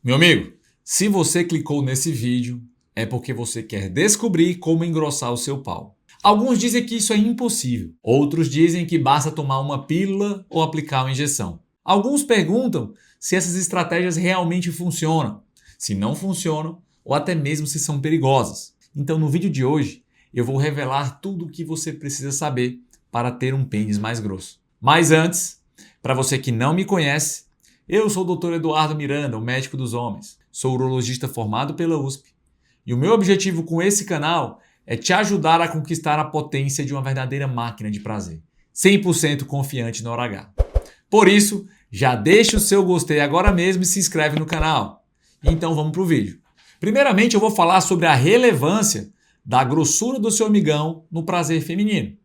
Meu amigo, se você clicou nesse vídeo, é porque você quer descobrir como engrossar o seu pau. Alguns dizem que isso é impossível, outros dizem que basta tomar uma pílula ou aplicar uma injeção. Alguns perguntam se essas estratégias realmente funcionam, se não funcionam ou até mesmo se são perigosas. Então no vídeo de hoje eu vou revelar tudo o que você precisa saber para ter um pênis mais grosso. Mas antes, para você que não me conhece, eu sou o Dr. Eduardo Miranda, o médico dos homens. Sou urologista formado pela USP. E o meu objetivo com esse canal é te ajudar a conquistar a potência de uma verdadeira máquina de prazer. 100% confiante no hora H. Por isso, já deixa o seu gostei agora mesmo e se inscreve no canal. Então vamos para o vídeo. Primeiramente eu vou falar sobre a relevância da grossura do seu amigão no prazer feminino.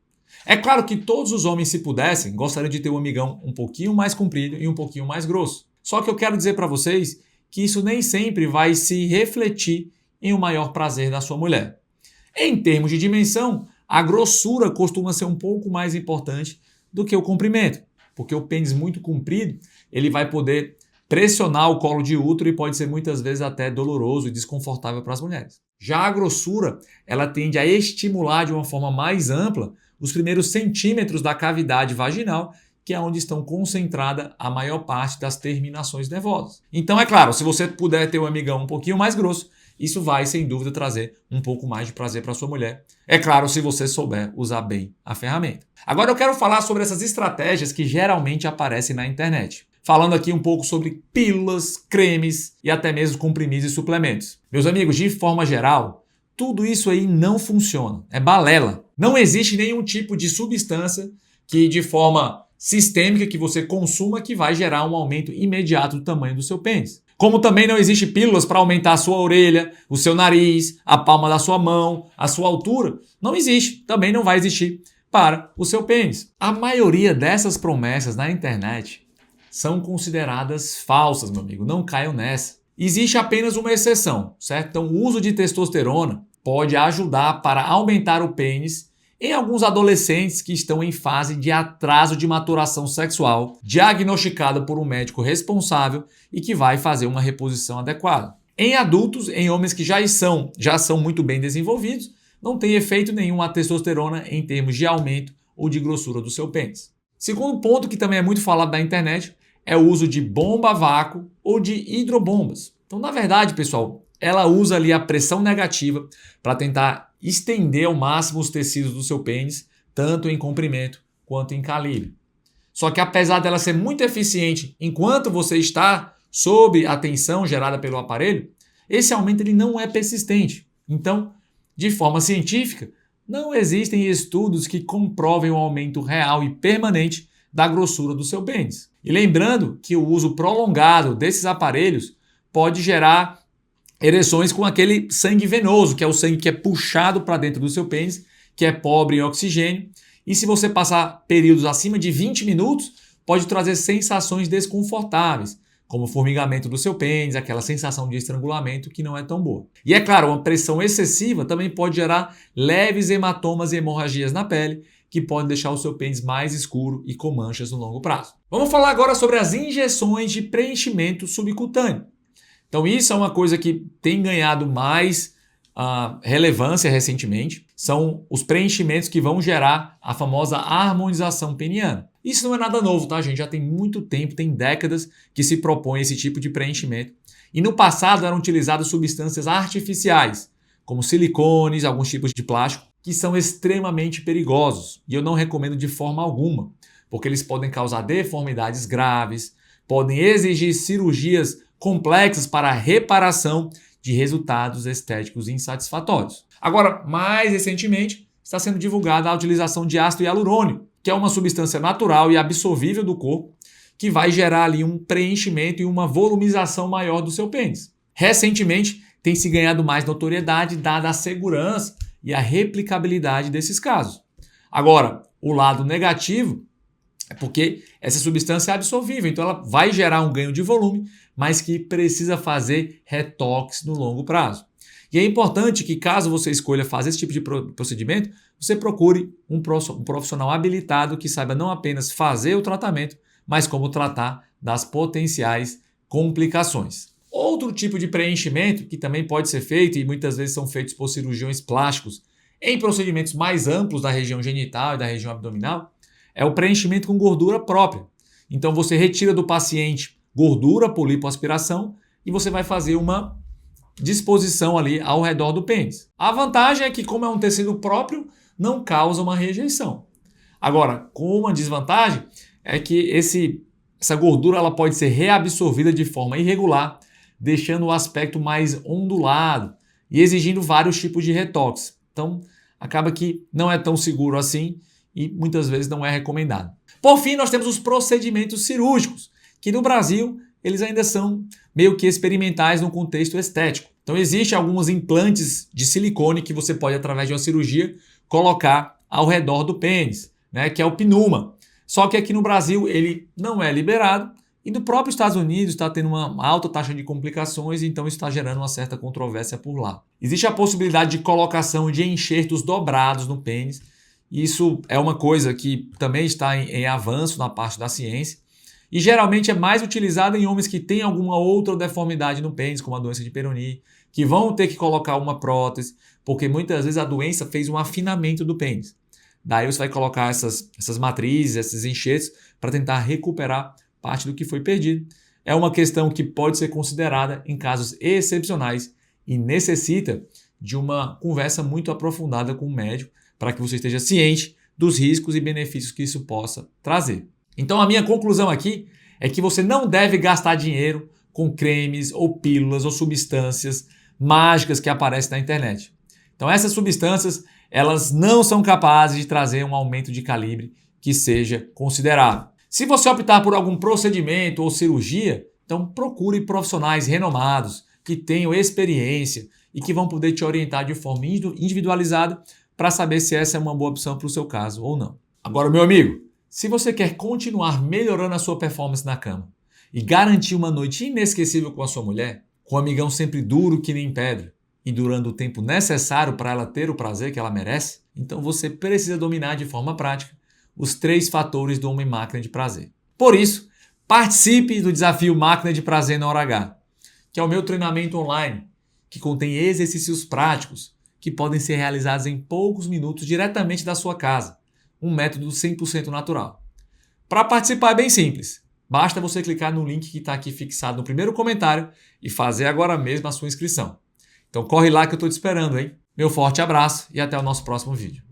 É claro que todos os homens, se pudessem, gostariam de ter um amigão um pouquinho mais comprido e um pouquinho mais grosso. Só que eu quero dizer para vocês que isso nem sempre vai se refletir em um maior prazer da sua mulher. Em termos de dimensão, a grossura costuma ser um pouco mais importante do que o comprimento, porque o pênis muito comprido, ele vai poder pressionar o colo de útero e pode ser muitas vezes até doloroso e desconfortável para as mulheres. Já a grossura, ela tende a estimular de uma forma mais ampla os primeiros centímetros da cavidade vaginal, que é onde estão concentrada a maior parte das terminações nervosas. Então, é claro, se você puder ter um amigão um pouquinho mais grosso, isso vai, sem dúvida, trazer um pouco mais de prazer para sua mulher. É claro, se você souber usar bem a ferramenta. Agora eu quero falar sobre essas estratégias que geralmente aparecem na internet. Falando aqui um pouco sobre pílulas, cremes e até mesmo comprimidos e suplementos. Meus amigos, de forma geral, tudo isso aí não funciona. É balela. Não existe nenhum tipo de substância que de forma sistêmica que você consuma que vai gerar um aumento imediato do tamanho do seu pênis. Como também não existe pílulas para aumentar a sua orelha, o seu nariz, a palma da sua mão, a sua altura. Não existe. Também não vai existir para o seu pênis. A maioria dessas promessas na internet são consideradas falsas, meu amigo. Não caiam nessa. Existe apenas uma exceção, certo? Então, o uso de testosterona pode ajudar para aumentar o pênis em alguns adolescentes que estão em fase de atraso de maturação sexual, diagnosticado por um médico responsável e que vai fazer uma reposição adequada. Em adultos, em homens que já são muito bem desenvolvidos, não tem efeito nenhum a testosterona em termos de aumento ou de grossura do seu pênis. Segundo ponto que também é muito falado na internet é o uso de bomba a vácuo ou de hidrobombas. Então, na verdade, pessoal, ela usa ali a pressão negativa para tentar estender ao máximo os tecidos do seu pênis, tanto em comprimento quanto em calibre. Só que apesar dela ser muito eficiente enquanto você está sob a tensão gerada pelo aparelho, esse aumento ele não é persistente. Então, de forma científica, não existem estudos que comprovem o aumento real e permanente da grossura do seu pênis. E lembrando que o uso prolongado desses aparelhos pode gerar ereções com aquele sangue venoso, que é o sangue que é puxado para dentro do seu pênis, que é pobre em oxigênio. E se você passar períodos acima de 20 minutos, pode trazer sensações desconfortáveis, como o formigamento do seu pênis, aquela sensação de estrangulamento que não é tão boa. E é claro, uma pressão excessiva também pode gerar leves hematomas e hemorragias na pele, que podem deixar o seu pênis mais escuro e com manchas no longo prazo. Vamos falar agora sobre as injeções de preenchimento subcutâneo. Então isso é uma coisa que tem ganhado mais relevância recentemente. São os preenchimentos que vão gerar a famosa harmonização peniana. Isso não é nada novo, tá, gente? Já tem muito tempo, tem décadas que se propõe esse tipo de preenchimento. E no passado eram utilizadas substâncias artificiais, como silicones, alguns tipos de plástico, que são extremamente perigosos. E eu não recomendo de forma alguma, porque eles podem causar deformidades graves, podem exigir cirurgias complexas para a reparação de resultados estéticos insatisfatórios. Agora, mais recentemente, está sendo divulgada a utilização de ácido hialurônico, que é uma substância natural e absorvível do corpo, que vai gerar ali um preenchimento e uma volumização maior do seu pênis. Recentemente, tem se ganhado mais notoriedade dada a segurança e a replicabilidade desses casos. Agora, o lado negativo é porque essa substância é absorvível, então ela vai gerar um ganho de volume, mas que precisa fazer retoques no longo prazo. E é importante que, caso você escolha fazer esse tipo de procedimento, você procure um profissional habilitado que saiba não apenas fazer o tratamento, mas como tratar das potenciais complicações. Outro tipo de preenchimento que também pode ser feito e muitas vezes são feitos por cirurgiões plásticos em procedimentos mais amplos da região genital e da região abdominal é o preenchimento com gordura própria. Então você retira do paciente gordura por lipoaspiração e você vai fazer uma disposição ali ao redor do pênis. A vantagem é que, como é um tecido próprio, não causa uma rejeição. Agora, com uma desvantagem é que essa gordura ela pode ser reabsorvida de forma irregular, deixando o aspecto mais ondulado e exigindo vários tipos de retoques. Então, acaba que não é tão seguro assim e muitas vezes não é recomendado. Por fim, nós temos os procedimentos cirúrgicos, que no Brasil eles ainda são meio que experimentais no contexto estético. Então, existem alguns implantes de silicone que você pode, através de uma cirurgia, colocar ao redor do pênis, né, que é o pneuma. Só que aqui no Brasil ele não é liberado e no próprio Estados Unidos está tendo uma alta taxa de complicações, então isso está gerando uma certa controvérsia por lá. Existe a possibilidade de colocação de enxertos dobrados no pênis. Isso é uma coisa que também está em avanço na parte da ciência e geralmente é mais utilizada em homens que têm alguma outra deformidade no pênis, como a doença de Peyronie, que vão ter que colocar uma prótese, porque muitas vezes a doença fez um afinamento do pênis. Daí você vai colocar essas matrizes, esses enxertos, para tentar recuperar parte do que foi perdido. É uma questão que pode ser considerada em casos excepcionais e necessita de uma conversa muito aprofundada com o médico para que você esteja ciente dos riscos e benefícios que isso possa trazer. Então a minha conclusão aqui é que você não deve gastar dinheiro com cremes ou pílulas ou substâncias mágicas que aparecem na internet. Então essas substâncias elas não são capazes de trazer um aumento de calibre que seja considerável. Se você optar por algum procedimento ou cirurgia, então procure profissionais renomados, que tenham experiência e que vão poder te orientar de forma individualizada para saber se essa é uma boa opção para o seu caso ou não. Agora, meu amigo, se você quer continuar melhorando a sua performance na cama e garantir uma noite inesquecível com a sua mulher, com um amigão sempre duro que nem pedra, e durando o tempo necessário para ela ter o prazer que ela merece, então você precisa dominar de forma prática os 3 fatores do Homem-Máquina de Prazer. Por isso, participe do desafio Máquina de Prazer na Hora H, que é o meu treinamento online, que contém exercícios práticos que podem ser realizados em poucos minutos diretamente da sua casa, um método 100% natural. Para participar é bem simples, basta você clicar no link que está aqui fixado no primeiro comentário e fazer agora mesmo a sua inscrição. Então corre lá que eu estou te esperando, hein? Meu forte abraço e até o nosso próximo vídeo.